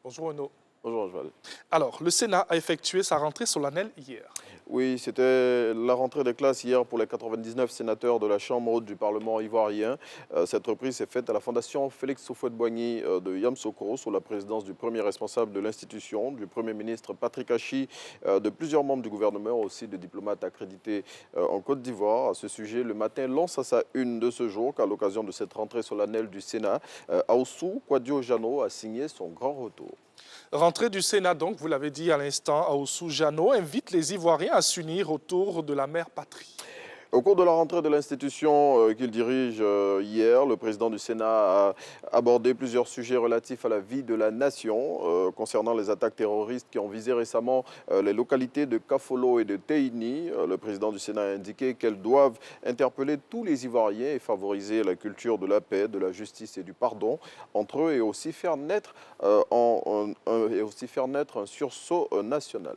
Bonjour Renaud. Bonjour Oswald. Alors, le Sénat a effectué sa rentrée solennelle hier. Oui, c'était la rentrée des classes hier pour les 99 sénateurs de la Chambre haute du Parlement ivoirien. Cette reprise s'est faite à la Fondation Félix Houphouët-Boigny de Yamoussoukro sous la présidence du premier responsable de l'institution, du Premier ministre Patrick Achi, de plusieurs membres du gouvernement, aussi de diplomates accrédités en Côte d'Ivoire. À ce sujet, le matin lance à sa une de ce jour qu'à l'occasion de cette rentrée solennelle du Sénat, Aoussou Kouadio Jano a signé son grand retour. Rentrée du Sénat, donc, vous l'avez dit à l'instant, Aoussou Jano invite les Ivoiriens à s'unir autour de la mère patrie. Au cours de la rentrée de l'institution qu'il dirige hier, le président du Sénat a abordé plusieurs sujets relatifs à la vie de la nation concernant les attaques terroristes qui ont visé récemment les localités de Kafolo et de Teini. Le président du Sénat a indiqué qu'elles doivent interpeller tous les Ivoiriens et favoriser la culture de la paix, de la justice et du pardon entre eux et aussi faire naître un sursaut national.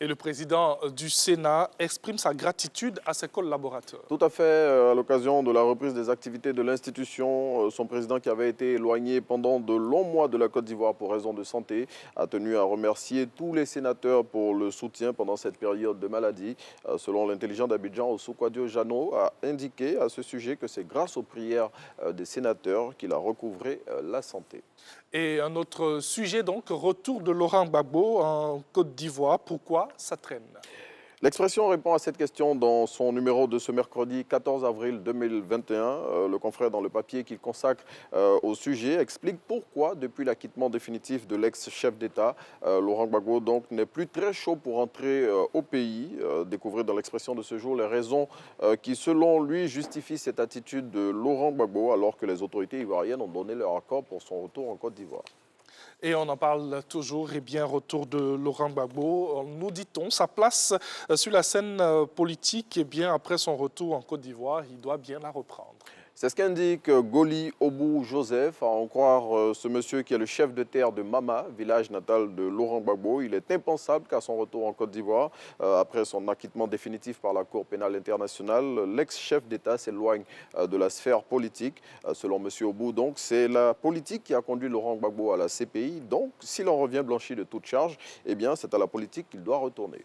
Et le président du Sénat exprime sa gratitude à ses collaborateurs. Tout à fait. À l'occasion de la reprise des activités de l'institution, son président qui avait été éloigné pendant de longs mois de la Côte d'Ivoire pour raison de santé a tenu à remercier tous les sénateurs pour le soutien pendant cette période de maladie. Selon l'intelligent d'Abidjan, Aoussou Kouadio Jano a indiqué à ce sujet que c'est grâce aux prières des sénateurs qu'il a recouvré la santé. Et un autre sujet, donc, retour de Laurent Gbagbo en Côte d'Ivoire. Pourquoi ça traîne? L'expression répond à cette question dans son numéro de ce mercredi 14 avril 2021. Le confrère, dans le papier qu'il consacre au sujet, explique pourquoi, depuis l'acquittement définitif de l'ex-chef d'État, Laurent Gbagbo n'est plus très chaud pour entrer au pays. Découvrir dans l'expression de ce jour les raisons qui, selon lui, justifient cette attitude de Laurent Gbagbo alors que les autorités ivoiriennes ont donné leur accord pour son retour en Côte d'Ivoire. Et on en parle toujours, et bien, retour de Laurent Gbagbo. Nous dit-on, sa place sur la scène politique, et bien, après son retour en Côte d'Ivoire, il doit bien la reprendre. C'est ce qu'indique Goli Obou Joseph, à en croire ce monsieur qui est le chef de terre de Mama, village natal de Laurent Gbagbo. Il est impensable qu'à son retour en Côte d'Ivoire, après son acquittement définitif par la Cour pénale internationale, l'ex-chef d'État s'éloigne de la sphère politique. Selon monsieur Obou, donc, c'est la politique qui a conduit Laurent Gbagbo à la CPI. Donc, s'il en revient blanchi de toute charge, eh bien, c'est à la politique qu'il doit retourner.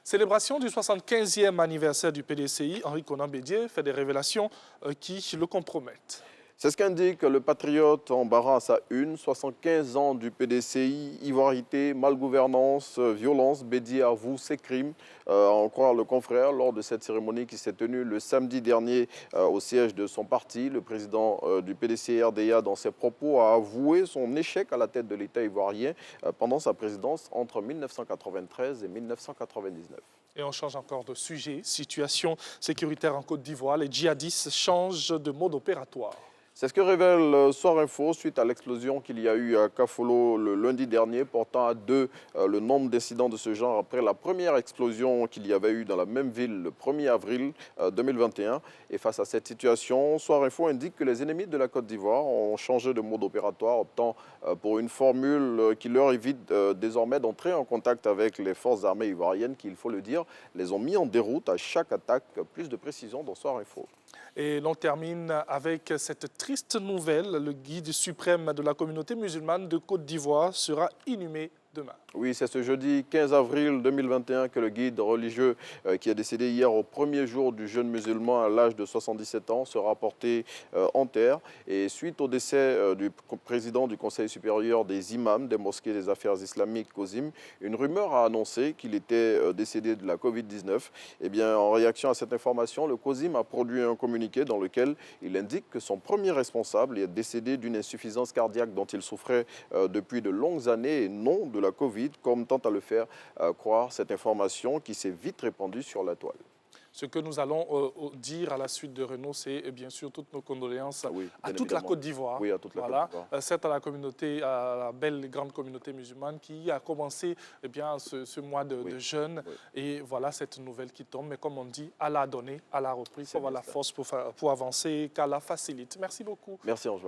Célébration du 75e anniversaire du PDCI, Henri Konan Bédié fait des révélations qui le compromettent. C'est ce qu'indique le patriote en barrant à sa une. 75 ans du PDCI, ivoirité, malgouvernance, violence. Bédié avoue ses crimes. À en croire le confrère, lors de cette cérémonie qui s'est tenue le samedi dernier au siège de son parti, le président du PDCI RDA, dans ses propos, a avoué son échec à la tête de l'État ivoirien pendant sa présidence entre 1993 et 1999. Et on change encore de sujet. Situation sécuritaire en Côte d'Ivoire. Les djihadistes changent de mode opératoire. C'est ce que révèle Soir Info suite à l'explosion qu'il y a eu à Kafolo le lundi dernier, portant à 2 le nombre d'incidents de ce genre après la première explosion qu'il y avait eu dans la même ville le 1er avril 2021. Et face à cette situation, Soir Info indique que les ennemis de la Côte d'Ivoire ont changé de mode opératoire, optant pour une formule qui leur évite désormais d'entrer en contact avec les forces armées ivoiriennes qui, il faut le dire, les ont mis en déroute à chaque attaque. Plus de précisions dans Soir Info. Et l'on termine avec cette triste nouvelle. Le guide suprême de la communauté musulmane de Côte d'Ivoire sera inhumé demain. Oui, c'est ce jeudi 15 avril 2021 que le guide religieux qui est décédé hier au premier jour du jeûne musulman à l'âge de 77 ans sera porté en terre. Et suite au décès du président du Conseil supérieur des imams des mosquées des affaires islamiques, COSIM, une rumeur a annoncé qu'il était décédé de la Covid-19. Eh bien, en réaction à cette information, le COSIM a produit un communiqué dans lequel il indique que son premier responsable est décédé d'une insuffisance cardiaque dont il souffrait depuis de longues années et non de la Covid, comme tente à le faire croire cette information qui s'est vite répandue sur la toile. Ce que nous allons dire à la suite de Renaud, c'est bien sûr toutes nos condoléances à toute la Côte d'Ivoire. Oui, à toute la Côte d'Ivoire. Certes à la communauté, à la belle et grande communauté musulmane qui a commencé ce mois de jeûne. Oui. Et voilà cette nouvelle qui tombe. Mais comme on dit, Allah a donné, Allah a repris. Il faut avoir la force pour avancer, qu'Allah facilite. Merci beaucoup. Merci Antoine.